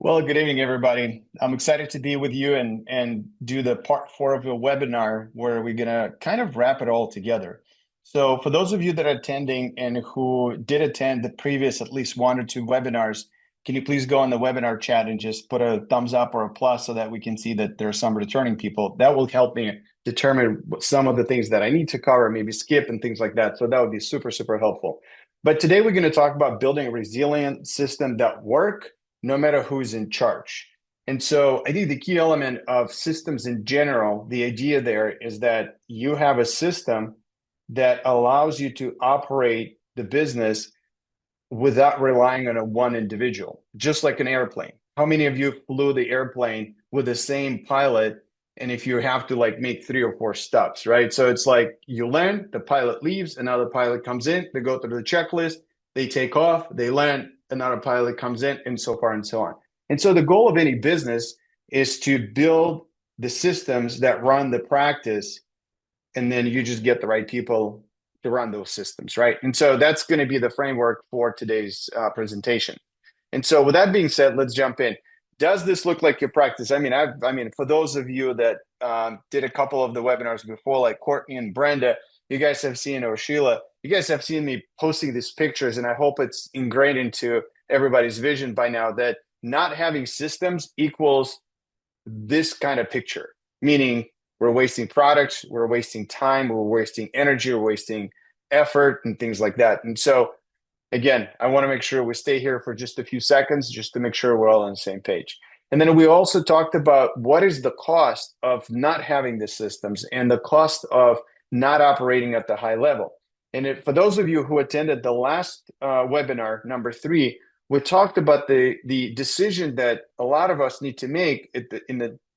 Well, good evening, everybody. I'm excited to be with you and do the part four of the webinar where we're gonna kind of wrap it all together. So for those of you that are attending and who did attend the previous at least one or two webinars, can you please go on the webinar chat and just put a thumbs up or a plus so that we can see that there are some returning people? That will help me determine some of the things that I need to cover, maybe skip and things like that. So that would be super, super helpful. But today we're going to talk about building a resilient system that work no matter who's in charge. And so I think the key element of systems in general, the idea there is that you have a system that allows you to operate the business without relying on a one individual, just like an airplane. How many of you flew the airplane with the same pilot? And if you have to like make three or four stops, right? So it's like you land, the pilot leaves, another pilot comes in, they go through the checklist, they take off, they land, another pilot comes in, and so far and so on. And so the goal of any business is to build the systems that run the practice, and then you just get the right people to run those systems, right? And so that's going to be the framework for today's presentation. And so with that being said, let's jump in. Does this look like your practice? I mean, for those of you that did a couple of the webinars before, like Courtney and Brenda, you guys have seen, or Sheila, you guys have seen me posting these pictures, and I hope it's ingrained into everybody's vision by now that not having systems equals this kind of picture, meaning we're wasting products, we're wasting time, we're wasting energy, we're wasting effort and things like that. And so again, I want to make sure we stay here for just a few seconds just to make sure we're all on the same page. And then we also talked about what is the cost of not having the systems and the cost of not operating at the high level. And for those of you who attended the last webinar, number 3, we talked about the decision that a lot of us need to make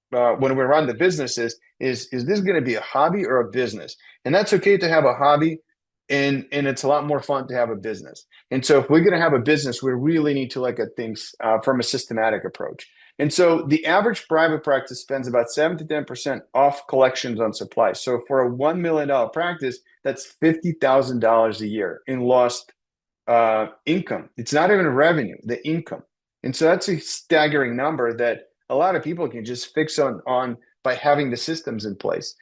when we run the businesses is this going to be a hobby or a business? And that's okay to have a hobby, and it's a lot more fun to have a business. And so if we're going to have a business, we really need to look at things from a systematic approach. And so the average private practice spends about 7 to 10% off collections on supplies. So for a $1 million practice, that's $50,000 a year in lost income. It's not even revenue, the income. And so that's a staggering number that a lot of people can just fix on by having the systems in place.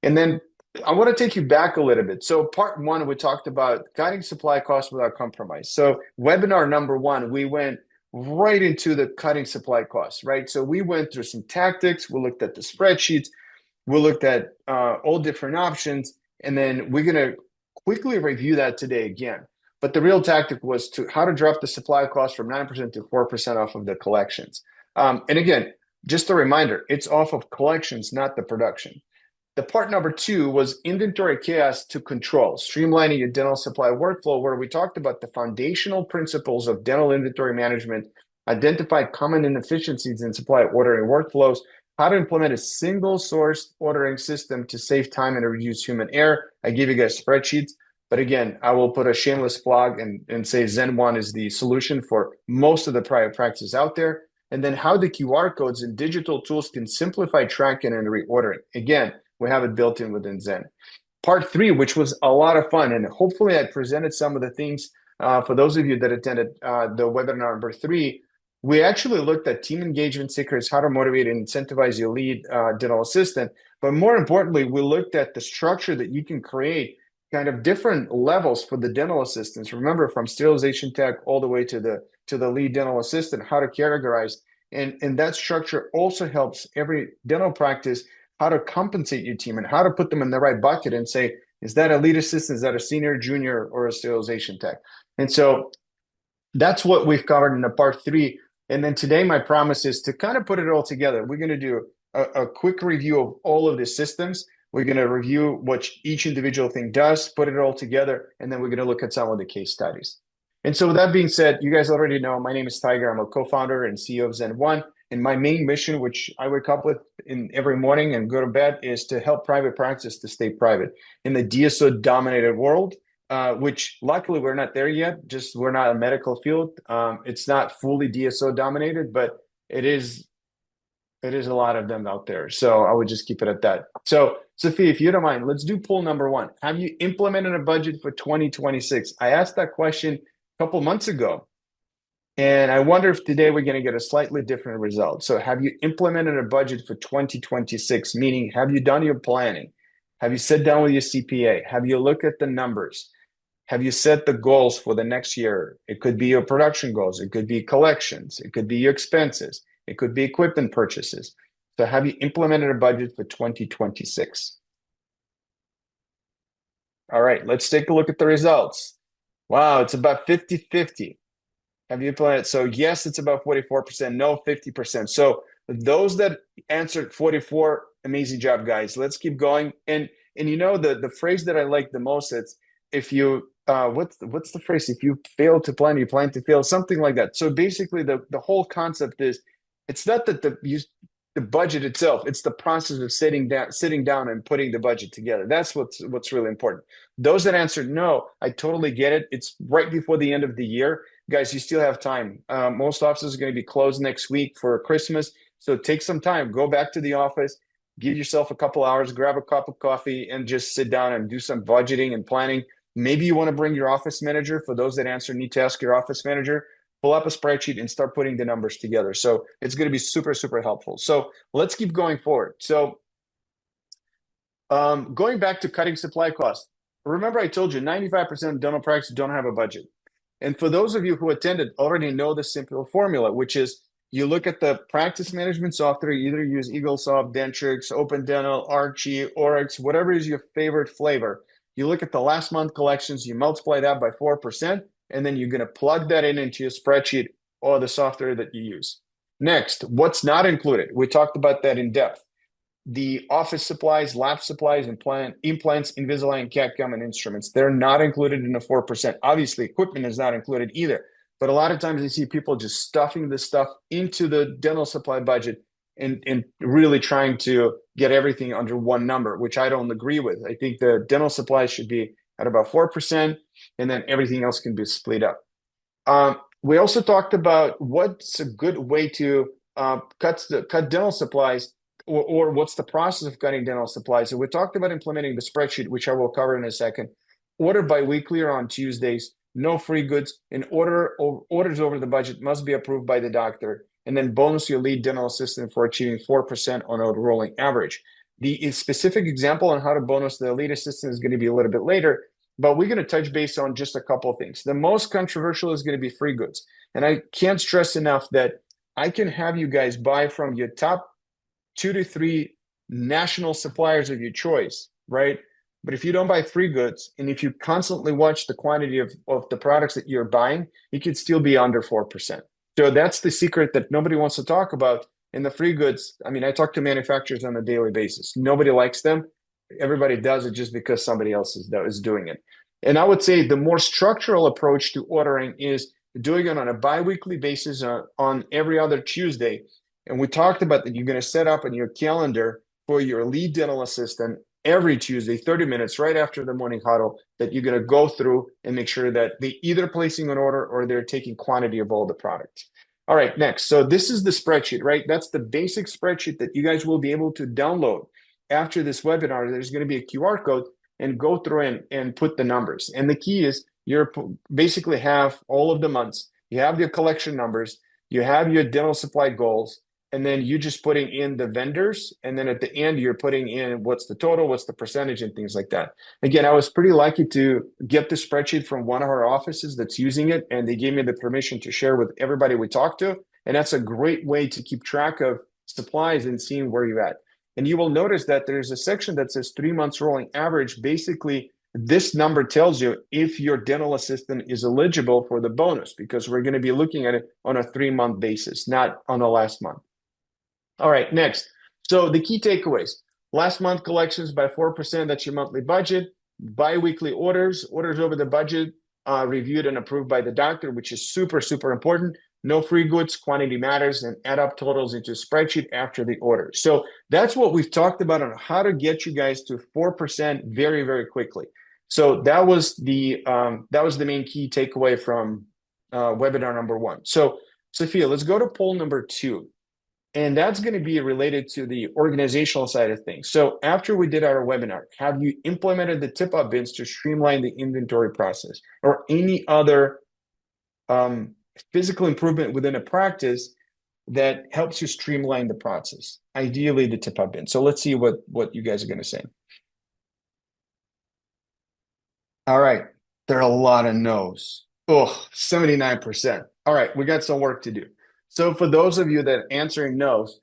And then I want to take you back a little bit. So part 1, we talked about cutting supply costs without compromise. So webinar number 1, we went right into the cutting supply costs, right? So we went through some tactics. We looked at the spreadsheets. We looked at all different options. And then we're going to quickly review that today again. But the real tactic was how to drop the supply cost from 9% to 4% off of the collections. And again, just a reminder, it's off of collections, not the production. The part number 2 was inventory chaos to control, streamlining your dental supply workflow, where we talked about the foundational principles of dental inventory management, identified common inefficiencies in supply ordering workflows, how to implement a single source ordering system to save time and reduce human error. I gave you guys spreadsheets, but again, I will put a shameless plug and say Zen One is the solution for most of the private practices out there. And then how the QR codes and digital tools can simplify tracking and reordering. Again, we have it built in within Zen. Part 3, which was a lot of fun, and hopefully I presented some of the things for those of you that attended the webinar number 3. We actually looked at team engagement secrets, how to motivate and incentivize your lead dental assistant. But more importantly, we looked at the structure that you can create, kind of different levels for the dental assistants. Remember, from sterilization tech all the way to the lead dental assistant, how to categorize. And that structure also helps every dental practice how to compensate your team and how to put them in the right bucket and say, is that a lead assistant? Is that a senior, junior, or a sterilization tech? And so that's what we've covered in the part 3. And then today, my promise is to kind of put it all together. We're going to do a quick review of all of the systems. We're going to review what each individual thing does, put it all together, and then we're going to look at some of the case studies. And so with that being said, you guys already know my name is Tiger. I'm a co-founder and CEO of Zen One. And my main mission, which I wake up with in every morning and go to bed, is to help private practice to stay private in the DSO-dominated world, which luckily we're not there yet. Just we're not a medical field. It's not fully DSO-dominated, but it is a lot of them out there. So I would just keep it at that. So Sophie, if you don't mind, let's do poll number 1. Have you implemented a budget for 2026? I asked that question a couple months ago. And I wonder if today we're going to get a slightly different result. So have you implemented a budget for 2026? Meaning, have you done your planning? Have you sat down with your CPA? Have you looked at the numbers? Have you set the goals for the next year? It could be your production goals. It could be collections. It could be your expenses. It could be equipment purchases. So have you implemented a budget for 2026? All right, let's take a look at the results. Wow, it's about 50-50. Have you applied it? So yes, it's about 44%, no, 50%. So those that answered 44, amazing job, guys. Let's keep going. And you know the phrase that I like the most, it's if you what's the phrase? If you fail to plan, you plan to fail, something like that. So basically the whole concept is it's not that the budget itself, it's the process of sitting down and putting the budget together. That's what's really important. Those that answered no, I totally get it. It's right before the end of the year. Guys, you still have time. Most offices are going to be closed next week for Christmas. So take some time, go back to the office, give yourself a couple hours, grab a cup of coffee, and just sit down and do some budgeting and planning. Maybe you want to bring your office manager. For those that answer, need to ask your office manager. Pull up a spreadsheet and start putting the numbers together. So it's going to be super, super helpful. So let's keep going forward. So going back to cutting supply costs. Remember, I told you 95% of dental practices don't have a budget. And for those of you who attended already know the simple formula, which is you look at the practice management software, you either use EagleSoft, Dentrix, Open Dental, Archie, Oryx, whatever is your favorite flavor. You look at the last month collections, you multiply that by 4%, and then you're going to plug that into your spreadsheet or the software that you use. Next, what's not included? We talked about that in depth. The office supplies, lab supplies, implants, Invisalign, CAD/CAM, and instruments. They're not included in the 4%. Obviously, equipment is not included either. But a lot of times I see people just stuffing this stuff into the dental supply budget and really trying to get everything under one number, which I don't agree with. I think the dental supplies should be at about 4%, and then everything else can be split up. We also talked about what's a good way to cut dental supplies or what's the process of cutting dental supplies. So we talked about implementing the spreadsheet, which I will cover in a second. Order biweekly or on Tuesdays, no free goods, and orders over the budget must be approved by the doctor. And then bonus your lead dental assistant for achieving 4% on a rolling average. The specific example on how to bonus the lead assistant is going to be a little bit later, but we're going to touch base on just a couple of things. The most controversial is going to be free goods. And I can't stress enough that I can have you guys buy from your top 2 to 3 national suppliers of your choice, right? But if you don't buy free goods and if you constantly watch the quantity of the products that you're buying, you could still be under 4%. So that's the secret that nobody wants to talk about. In the free goods, I mean, I talk to manufacturers on a daily basis. Nobody likes them. Everybody does it just because somebody else is doing it. And I would say the more structural approach to ordering is doing it on a biweekly basis on every other Tuesday. And we talked about that you're going to set up in your calendar for your lead dental assistant every Tuesday, 30 minutes right after the morning huddle, that you're going to go through and make sure that they're either placing an order or they're taking quantity of all the products. All right, next. So this is the spreadsheet, right? That's the basic spreadsheet that you guys will be able to download after this webinar. There's going to be a QR code and go through and put the numbers. And the key is you're basically have all of the months. You have your collection numbers. You have your dental supply goals. And then you just putting in the vendors. And then at the end, you're putting in what's the total, what's the percentage, and things like that. Again, I was pretty lucky to get the spreadsheet from one of our offices that's using it. And they gave me the permission to share with everybody we talked to. And that's a great way to keep track of supplies and seeing where you're at. And you will notice that there's a section that says 3 months rolling average. Basically, this number tells you if your dental assistant is eligible for the bonus, because we're going to be looking at it on a 3-month basis, not on the last month. All right, next. So the key takeaways. Last month collections by 4%, that's your monthly budget. Bi-weekly orders over the budget, reviewed and approved by the doctor, which is super, super important. No free goods, quantity matters, and add up totals into a spreadsheet after the order. So that's what we've talked about on how to get you guys to 4% very, very quickly. So that was the main key takeaway from webinar number 1. So Sophia, let's go to poll number 2. And that's going to be related to the organizational side of things. So after we did our webinar, have you implemented the tip-up bins to streamline the inventory process or any other physical improvement within a practice that helps you streamline the process, ideally the tip-up bin. So let's see what you guys are going to say. All right. There are a lot of no's. Oh, 79%. All right, we got some work to do. So for those of you that are answering no's,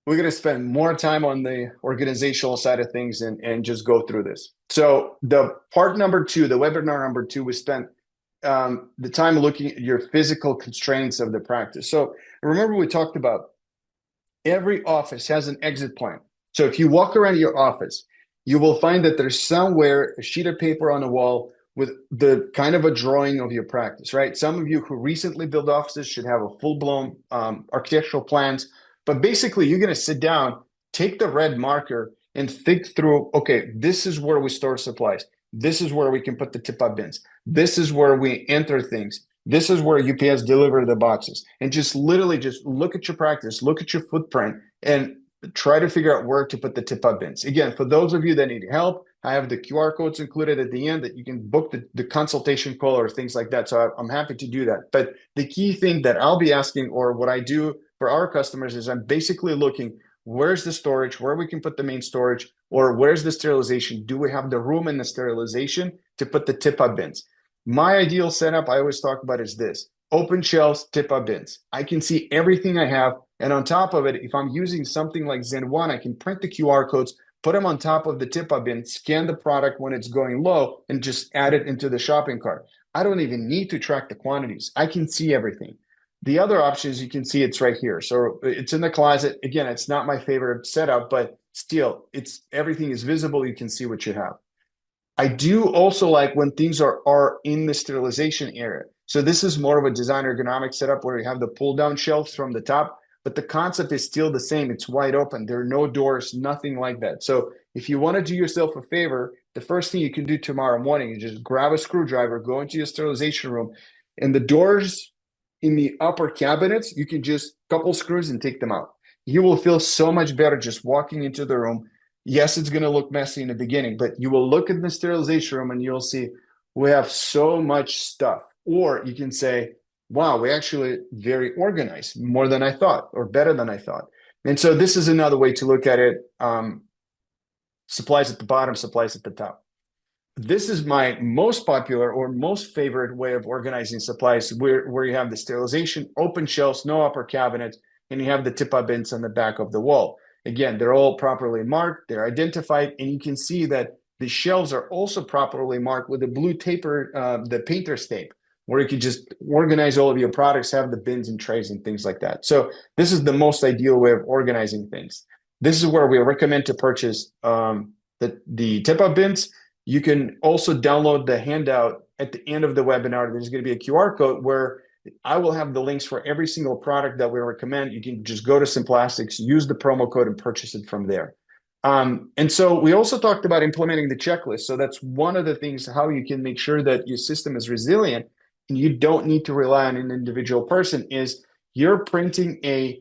we're going to spend more time on the organizational side of things and just go through this. So the part number two, the webinar number two, we spent the time looking at your physical constraints of the practice. So remember we talked about every office has an exit plan. So if you walk around your office, you will find that there's somewhere a sheet of paper on the wall with the kind of a drawing of your practice, right? Some of you who recently built offices should have a full-blown architectural plans. But basically, you're going to sit down, take the red marker, and think through, okay, this is where we store supplies. This is where we can put the tip-up bins. This is where we enter things. This is where UPS deliver the boxes. And just literally just look at your practice, look at your footprint, and try to figure out where to put the tip-up bins. Again, for those of you that need help, I have the QR codes included at the end that you can book the consultation call or things like that. So I'm happy to do that. But the key thing that I'll be asking, or what I do for our customers, is I'm basically looking, where's the storage, where we can put the main storage, or where's the sterilization? Do we have the room in the sterilization to put the tip-up bins? My ideal setup, I always talk about, is this: open shelves, tip-up bins. I can see everything I have. And on top of it, if I'm using something like Zen 1, I can print the QR codes, put them on top of the tip-up bin, scan the product when it's going low, and just add it into the shopping cart. I don't even need to track the quantities. I can see everything. The other option is you can see it's right here. So it's in the closet. Again, it's not my favorite setup, but still, everything is visible. You can see what you have. I do also like when things are in the sterilization area. So this is more of a design ergonomic setup where you have the pull-down shelves from the top, but the concept is still the same. It's wide open. There are no doors, nothing like that. So if you want to do yourself a favor, the first thing you can do tomorrow morning is just grab a screwdriver, go into your sterilization room, and the doors in the upper cabinets, you can just couple screws and take them out. You will feel so much better just walking into the room. Yes, it's going to look messy in the beginning, but you will look in the sterilization room and you'll see we have so much stuff. Or you can say, wow, we're actually very organized, more than I thought, or better than I thought. And so this is another way to look at it. Supplies at the bottom, supplies at the top. This is my most popular or most favorite way of organizing supplies, where you have the sterilization, open shelves, no upper cabinets, and you have the tip-up bins on the back of the wall. Again, they're all properly marked, they're identified, and you can see that the shelves are also properly marked with the blue taper, the painter's tape, where you can just organize all of your products, have the bins and trays and things like that. So this is the most ideal way of organizing things. This is where we recommend to purchase the tip-up bins. You can also download the handout at the end of the webinar. There's going to be a QR code where I will have the links for every single product that we recommend. You can just go to Simplastics, use the promo code, and purchase it from there. And so we also talked about implementing the checklist. So that's one of the things, how you can make sure that your system is resilient and you don't need to rely on an individual person, is you're printing a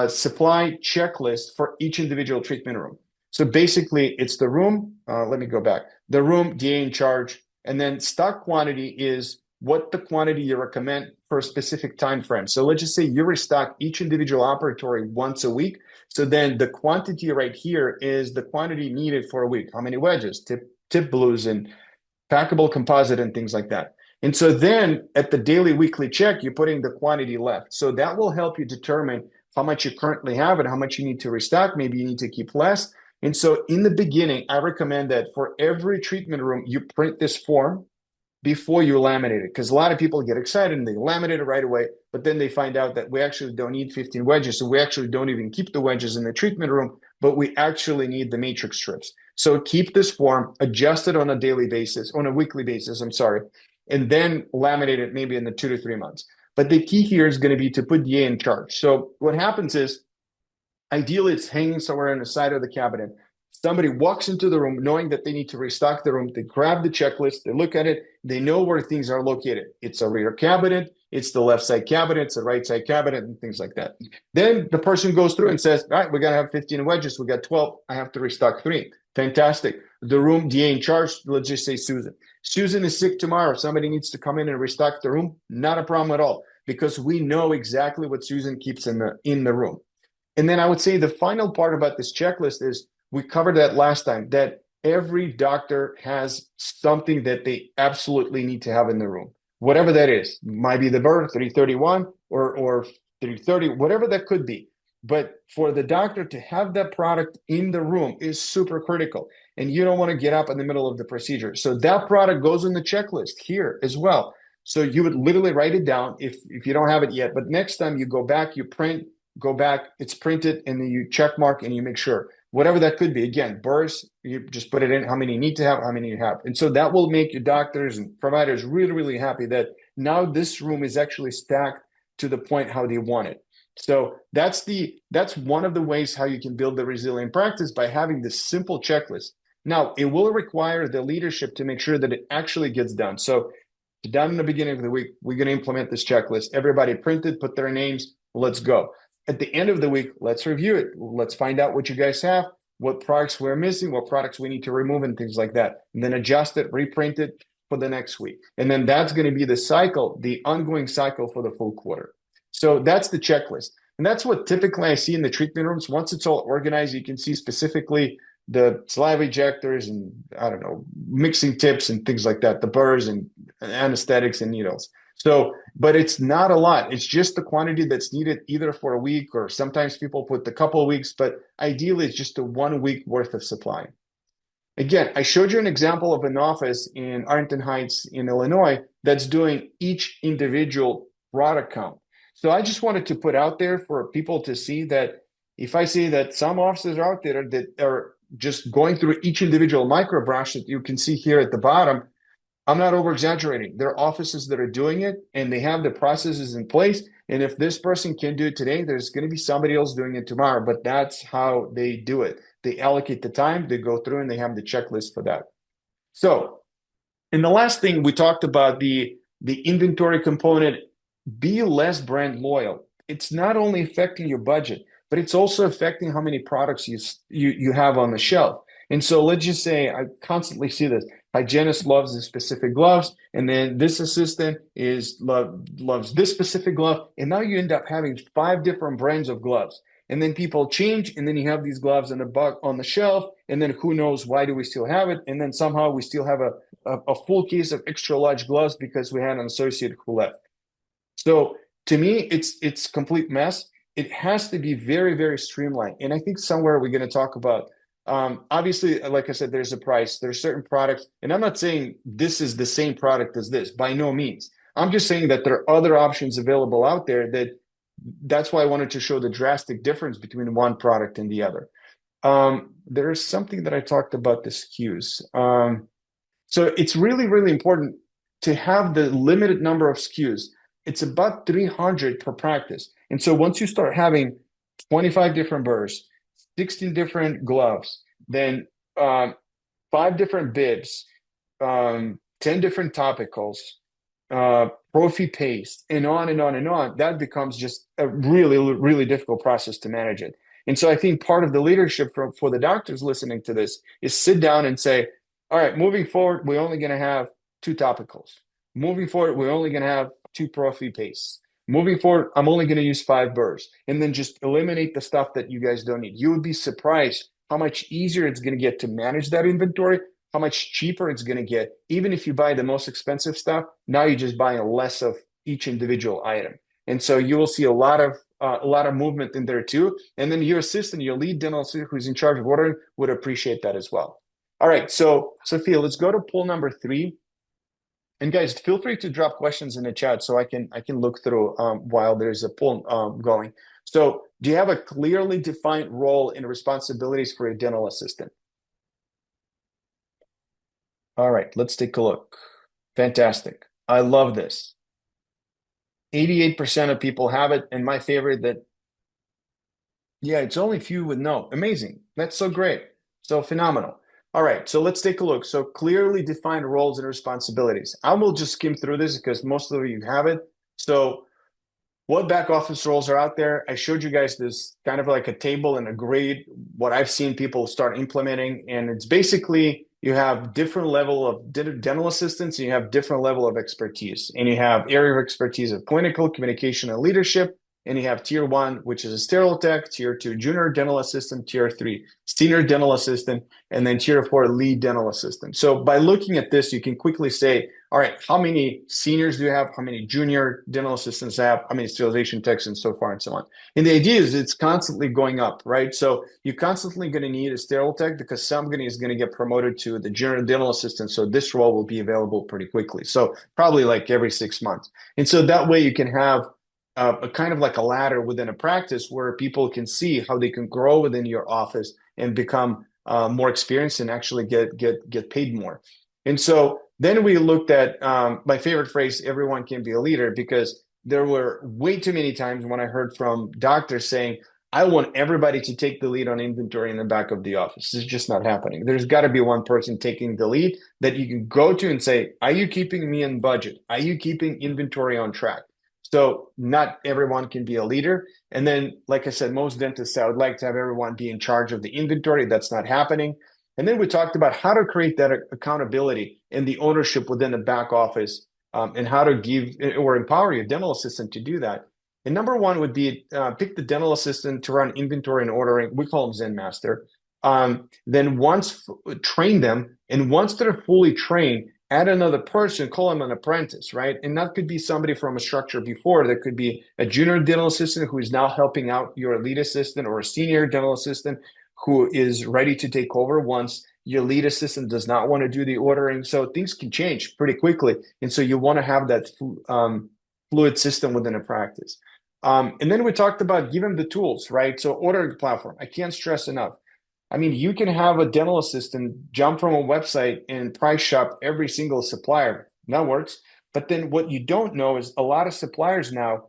supply checklist for each individual treatment room. So basically, it's the room. Let me go back. The room, DA in charge, and then stock quantity is what the quantity you recommend for a specific time frame. So let's just say you restock each individual operatory once a week. So then the quantity right here is the quantity needed for a week. How many wedges, tip blues, and packable composite and things like that. And so then at the daily, weekly check, you're putting the quantity left. So that will help you determine how much you currently have and how much you need to restock. Maybe you need to keep less. And so in the beginning, I recommend that for every treatment room, you print this form before you laminate it, because a lot of people get excited and they laminate it right away, but then they find out that we actually don't need 15 wedges. So we actually don't even keep the wedges in the treatment room, but we actually need the matrix strips. So keep this form, adjust it on a daily basis, on a weekly basis, I'm sorry, and then laminate it maybe in the 2 to 3 months. But the key here is going to be to put DA in charge. So what happens is, ideally, it's hanging somewhere on the side of the cabinet. Somebody walks into the room knowing that they need to restock the room. They grab the checklist, they look at it, they know where things are located. It's a rear cabinet, it's the left side cabinet, it's the right side cabinet, and things like that. Then the person goes through and says, all right, we're going to have 15 wedges. We got 12. I have to restock 3. Fantastic. The room DA in charge, let's just say Susan. Susan is sick tomorrow. Somebody needs to come in and restock the room. Not a problem at all, because we know exactly what Susan keeps in the room. And then I would say the final part about this checklist is, we covered that last time, that every doctor has something that they absolutely need to have in the room. Whatever that is, might be the bird 331 or 330, whatever that could be. But for the doctor to have that product in the room is super critical. And you don't want to get up in the middle of the procedure. So that product goes on the checklist here as well. So you would literally write it down if you don't have it yet. But next time you go back, you print, go back, it's printed, and then you check mark and you make sure. Whatever that could be. Again, bursts, you just put it in, how many you need to have, how many you have. And so that will make your doctors and providers really, really happy that now this room is actually stacked to the point how they want it. So that's one of the ways how you can build the resilient practice, by having this simple checklist. Now, it will require the leadership to make sure that it actually gets done. So down in the beginning of the week, we're going to implement this checklist. Everybody print it, put their names, let's go. At the end of the week, let's review it. Let's find out what you guys have, what products we're missing, what products we need to remove, and things like that. And then adjust it, reprint it for the next week. And then that's going to be the cycle, the ongoing cycle for the full quarter. So that's the checklist. And that's what typically I see in the treatment rooms. Once it's all organized, you can see specifically the saliva ejectors and, I don't know, mixing tips and things like that, the burrs and anesthetics and needles. So, but it's not a lot. It's just the quantity that's needed either for a week, or sometimes people put a couple of weeks, but ideally it's just a 1 week worth of supply. Again, I showed you an example of an office in Arlington Heights in Illinois that's doing each individual product count. So I just wanted to put out there for people to see that if I say that some offices are out there that are just going through each individual micro brush that you can see here at the bottom, I'm not over exaggerating. There are offices that are doing it and they have the processes in place. And if this person can do it today, there's going to be somebody else doing it tomorrow. But that's how they do it. They allocate the time, they go through, and they have the checklist for that. So, and the last thing we talked about, the inventory component, be less brand loyal. It's not only affecting your budget, but it's also affecting how many products you have on the shelf. And so let's just say, I constantly see this. Hygienist loves this specific gloves, and then this assistant loves this specific glove, and now you end up having 5 different brands of gloves. And then people change, and then you have these gloves on the shelf, and then who knows why do we still have it? And then somehow we still have a full case of extra large gloves because we had an associate who left. So to me, it's complete mess. It has to be very, very streamlined. And I think somewhere we're going to talk about, obviously, like I said, there's a price, there's certain products, and I'm not saying this is the same product as this, by no means. I'm just saying that there are other options available out there that's why I wanted to show the drastic difference between one product and the other. There is something that I talked about the SKUs. So it's really, really important to have the limited number of SKUs. It's about 300 per practice. And so once you start having 25 different burrs, 16 different gloves, then 5 different bibs, 10 different topicals, prophy paste, and on and on and on, that becomes just a really, really difficult process to manage it. And so I think part of the leadership for the doctors listening to this is sit down and say, all right, moving forward, we're only going to have 2 topicals. Moving forward, we're only going to have 2 prophy pastes. Moving forward, I'm only going to use 5 burrs, and then just eliminate the stuff that you guys don't need. You would be surprised how much easier it's going to get to manage that inventory, how much cheaper it's going to get. Even if you buy the most expensive stuff, now you're just buying less of each individual item. And so you will see a lot of movement in there too. And then your assistant, your lead dental assistant who's in charge of ordering would appreciate that as well. All right, so Sophia, let's go to poll number 3. And guys, feel free to drop questions in the chat so I can look through while there's a poll going. So do you have a clearly defined role and responsibilities for a dental assistant? All right, let's take a look. Fantastic. I love this. 88% of people have it, and my favorite that, yeah, it's only few with no. Amazing. That's so great. So phenomenal. All right, so let's take a look. So clearly defined roles and responsibilities. I will just skim through this because most of you have it. So what back office roles are out there? I showed you guys this kind of like a table and a grade, what I've seen people start implementing. And it's basically, you have different level of dental assistants, and you have different level of expertise. And you have area of expertise of clinical, communication, and leadership. And you have tier one, which is a sterile tech, tier two, junior dental assistant, tier three, senior dental assistant, and then tier four, lead dental assistant. So by looking at this, you can quickly say, all right, how many seniors do you have? How many junior dental assistants do you have? How many sterilization techs and so far and so on. And the idea is it's constantly going up, right? So you're constantly going to need a sterile tech because somebody is going to get promoted to the junior dental assistant. So this role will be available pretty quickly. So probably like every 6 months. And so that way you can have a kind of like a ladder within a practice where people can see how they can grow within your office and become more experienced and actually get paid more. And so then we looked at my favorite phrase, everyone can be a leader, because there were way too many times when I heard from doctors saying, I want everybody to take the lead on inventory in the back of the office. This is just not happening. There's got to be one person taking the lead that you can go to and say, are you keeping me in budget? Are you keeping inventory on track? So not everyone can be a leader. And then, like I said, most dentists, I would like to have everyone be in charge of the inventory. That's not happening. And then we talked about how to create that accountability and the ownership within the back office, and how to give or empower your dental assistant to do that. And number one would be pick the dental assistant to run inventory and ordering. We call them Zen Master. Then once train them, and once they're fully trained, add another person, call them an apprentice, right? And that could be somebody from a structure before. There could be a junior dental assistant who is now helping out your lead assistant, or a senior dental assistant who is ready to take over once your lead assistant does not want to do the ordering. So things can change pretty quickly. And so you want to have that fluid system within a practice. And then we talked about give them the tools, right? So ordering platform, I can't stress enough. I mean, you can have a dental assistant jump from a website and price shop every single supplier. That works. But then what you don't know is a lot of suppliers now,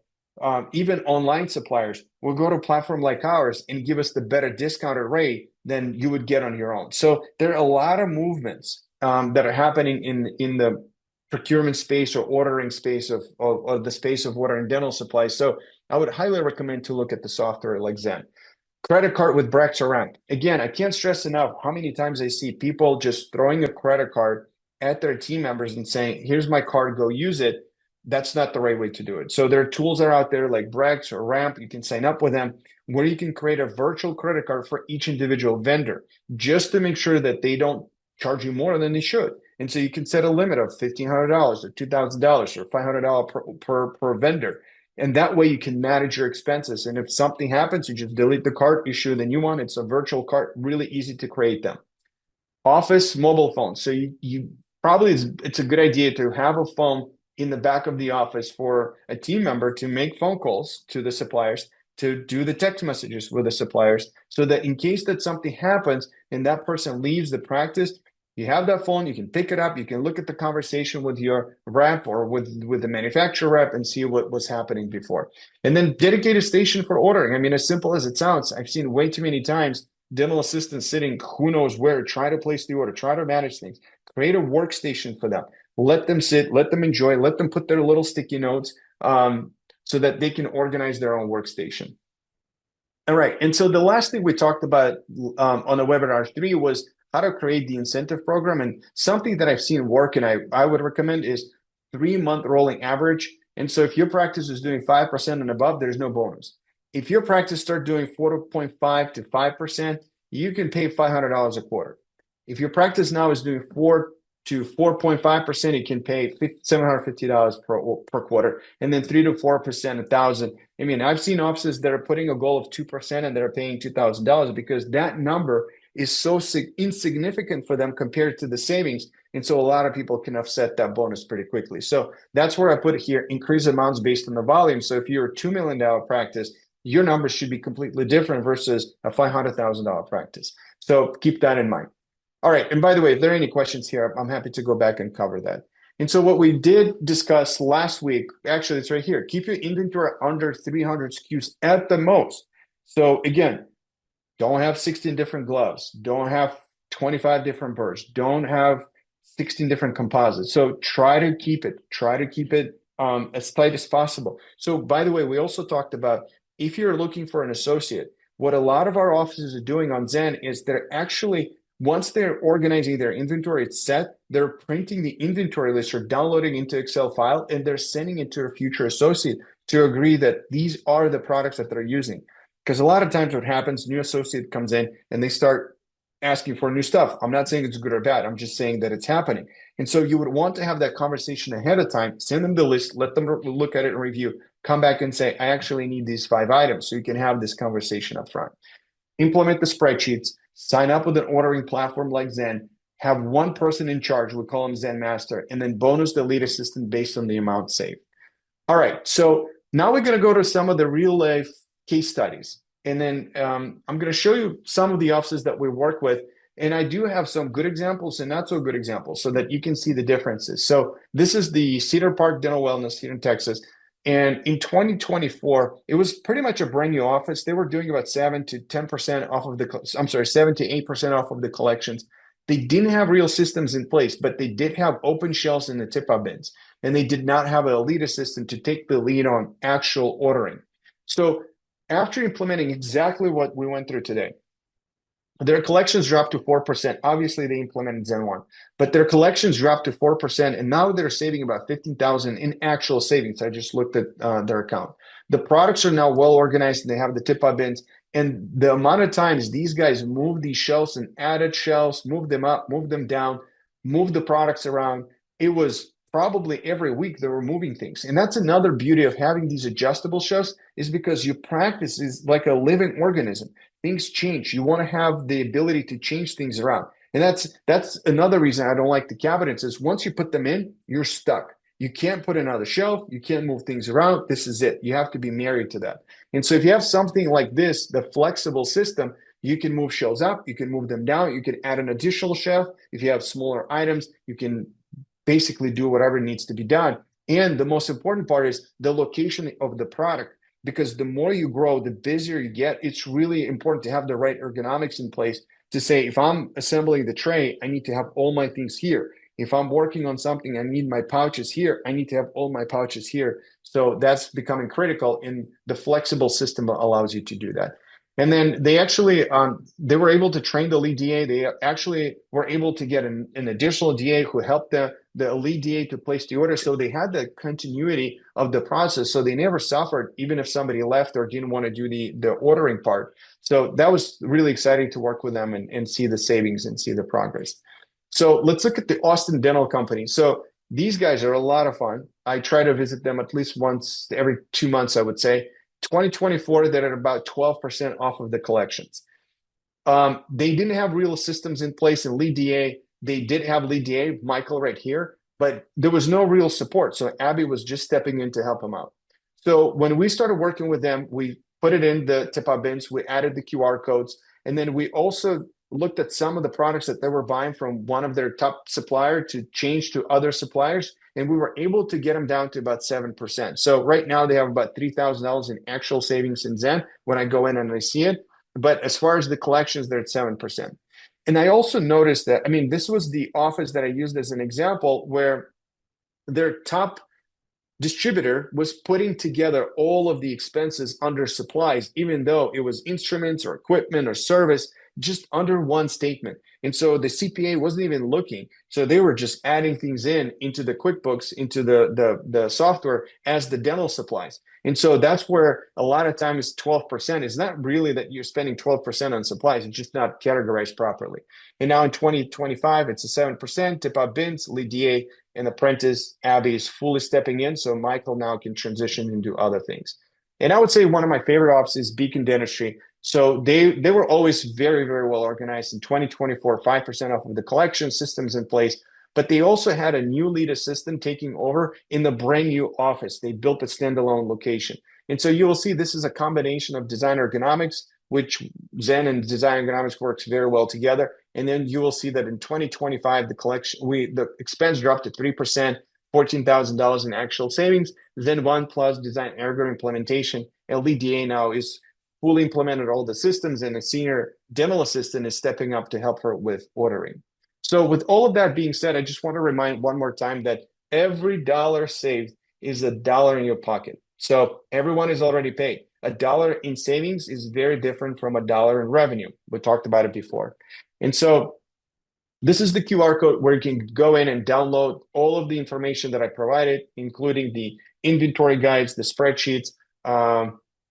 even online suppliers, will go to a platform like ours and give us the better discounted rate than you would get on your own. So there are a lot of movements that are happening in the procurement space or ordering space of the space of ordering dental supplies. So I would highly recommend to look at the software like Zen. Credit card with Brex or Ramp. Again, I can't stress enough how many times I see people just throwing a credit card at their team members and saying, here's my card, go use it. That's not the right way to do it. So there are tools that are out there like Brex or Ramp. You can sign up with them where you can create a virtual credit card for each individual vendor just to make sure that they don't charge you more than they should. And so you can set a limit of $1,500 or $2,000 or $500 per vendor. And that way you can manage your expenses. And if something happens, you just delete the card, issue the new one. It's a virtual card, really easy to create them. Office mobile phone. So you probably, it's a good idea to have a phone in the back of the office for a team member to make phone calls to the suppliers, to do the text messages with the suppliers, so that in case that something happens and that person leaves the practice, you have that phone, you can pick it up, you can look at the conversation with your rep or with the manufacturer rep and see what was happening before. And then dedicated station for ordering. I mean, as simple as it sounds, I've seen way too many times dental assistants sitting who knows where, try to place the order, try to manage things. Create a workstation for them. Let them sit, let them enjoy, let them put their little sticky notes so that they can organize their own workstation. All right. And so the last thing we talked about on the webinar 3 was how to create the incentive program. And something that I've seen work and I would recommend is 3-month rolling average. And so if your practice is doing 5% and above, there's no bonus. If your practice start doing 4.5 to 5%, you can pay $500 a quarter. If your practice now is doing 4 to 4.5%, you can pay $750 per quarter, and then 3 to 4%, $1,000. I mean, I've seen offices that are putting a goal of 2% and they're paying $2,000 because that number is so insignificant for them compared to the savings. And so a lot of people can offset that bonus pretty quickly. So that's where I put it here, increase amounts based on the volume. So if you're a $2 million practice, your numbers should be completely different versus a $500,000 practice. So keep that in mind. All right. And by the way, if there are any questions here, I'm happy to go back and cover that. And so what we did discuss last week, actually, it's right here. Keep your inventory under 300 SKUs at the most. So again, don't have 16 different gloves. Don't have 25 different burrs. Don't have 16 different composites. So try to keep it as tight as possible. So by the way, we also talked about if you're looking for an associate, what a lot of our offices are doing on Zen is they're actually Once they're organizing their inventory, it's set, they're printing the inventory list or downloading into Excel file, and they're sending it to a future associate to agree that these are the products that they're using. Because a lot of times what happens, new associate comes in and they start asking for new stuff. I'm not saying it's good or bad. I'm just saying that it's happening. And so you would want to have that conversation ahead of time, send them the list, let them look at it and review, come back and say, I actually need these 5 items. So you can have this conversation up front. Implement the spreadsheets, sign up with an ordering platform like Zen, have one person in charge, we call him Zen Master, and then bonus the lead assistant based on the amount saved. All right, so now we're going to go to some of the real life case studies. And then I'm going to show you some of the offices that we work with. And I do have some good examples and not so good examples so that you can see the differences. So this is the Cedar Park Dental Wellness here in Texas. And in 2024, it was pretty much a brand new office. They were doing about 7 to 10% off of the, I'm sorry, 7 to 8% off of the collections. They didn't have real systems in place, but they did have open shelves in the tip-up bins. And they did not have a lead assistant to take the lead on actual ordering. So after implementing exactly what we went through today, their collections dropped to 4%. Obviously, they implemented Zen 1, but their collections dropped to 4%, and now they're saving about 15,000 in actual savings. I just looked at their account. The products are now well organized, and they have the tip-up bins, and the amount of times these guys moved these shelves and added shelves, moved them up, moved them down, moved the products around, it was probably every week they were moving things. And that's another beauty of having these adjustable shelves is because your practice is like a living organism. Things change. You want to have the ability to change things around. And that's another reason I don't like the cabinets is once you put them in, you're stuck. You can't put another shelf. You can't move things around. This is it. You have to be married to that. And so if you have something like this, the flexible system, you can move shelves up, you can move them down, you can add an additional shelf. If you have smaller items, you can basically do whatever needs to be done. And the most important part is the location of the product, because the more you grow, the busier you get. It's really important to have the right ergonomics in place to say, if I'm assembling the tray, I need to have all my things here. If I'm working on something, I need my pouches here. I need to have all my pouches here. So that's becoming critical, and the flexible system allows you to do that. And then they actually they were able to train the lead DA. They actually were able to get an additional DA who helped the lead DA to place the order. So they had the continuity of the process. So they never suffered, even if somebody left or didn't want to do the ordering part. So that was really exciting to work with them and see the savings and see the progress. So let's look at the Austin Dental Company. So these guys are a lot of fun. I try to visit them at least once every 2 months, I would say. 2024, they're at about 12% off of the collections. They didn't have real systems in place in lead DA. They did have lead DA, Michael right here, but there was no real support. So Abby was just stepping in to help him out. So when we started working with them, we put it in the tip-up bins, we added the QR codes, and then we also looked at some of the products that they were buying from one of their top supplier to change to other suppliers, and we were able to get them down to about 7%. So right now they have about $3,000 in actual savings in Zen when I go in and I see it. But as far as the collections, they're at 7%. And I also noticed that, I mean, this was the office that I used as an example where their top distributor was putting together all of the expenses under supplies, even though it was instruments or equipment or service, just under one statement. And so the CPA wasn't even looking. So they were just adding things into the QuickBooks, into the software as the dental supplies. And so that's where a lot of times 12% is not really that you're spending 12% on supplies. It's just not categorized properly. And now in 2025, it's a 7%, tip out bins, lead DA, and apprentice Abby is fully stepping in. So Michael now can transition and do other things. And I would say one of my favorite offices is Beacon Dentistry. So they were always very, very well organized. In 2024, 5% off of the collection systems in place. But they also had a new lead assistant taking over in the brand new office. They built a standalone location. And so you will see this is a combination of design ergonomics, which Zen and design ergonomics works very well together. And then you will see that in 2025, the expense dropped to 3%, $14,000 in actual savings. Zen 1 plus design ergo implementation. LDDA now is fully implemented all the systems, and a senior dental assistant is stepping up to help her with ordering. So with all of that being said, I just want to remind one more time that every dollar saved is a dollar in your pocket. So everyone is already paid. A dollar in savings is very different from a dollar in revenue. We talked about it before. And so this is the QR code where you can go in and download all of the information that I provided, including the inventory guides, the spreadsheets.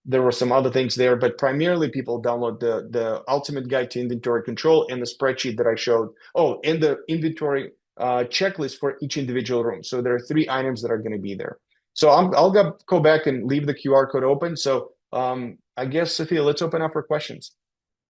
There were some other things there, but primarily people download the ultimate guide to inventory control and the spreadsheet that I showed. Oh, and the inventory checklist for each individual room. So there are 3 items that are going to be there. So I'll go back and leave the QR code open. So I guess, Sophia, let's open up for questions.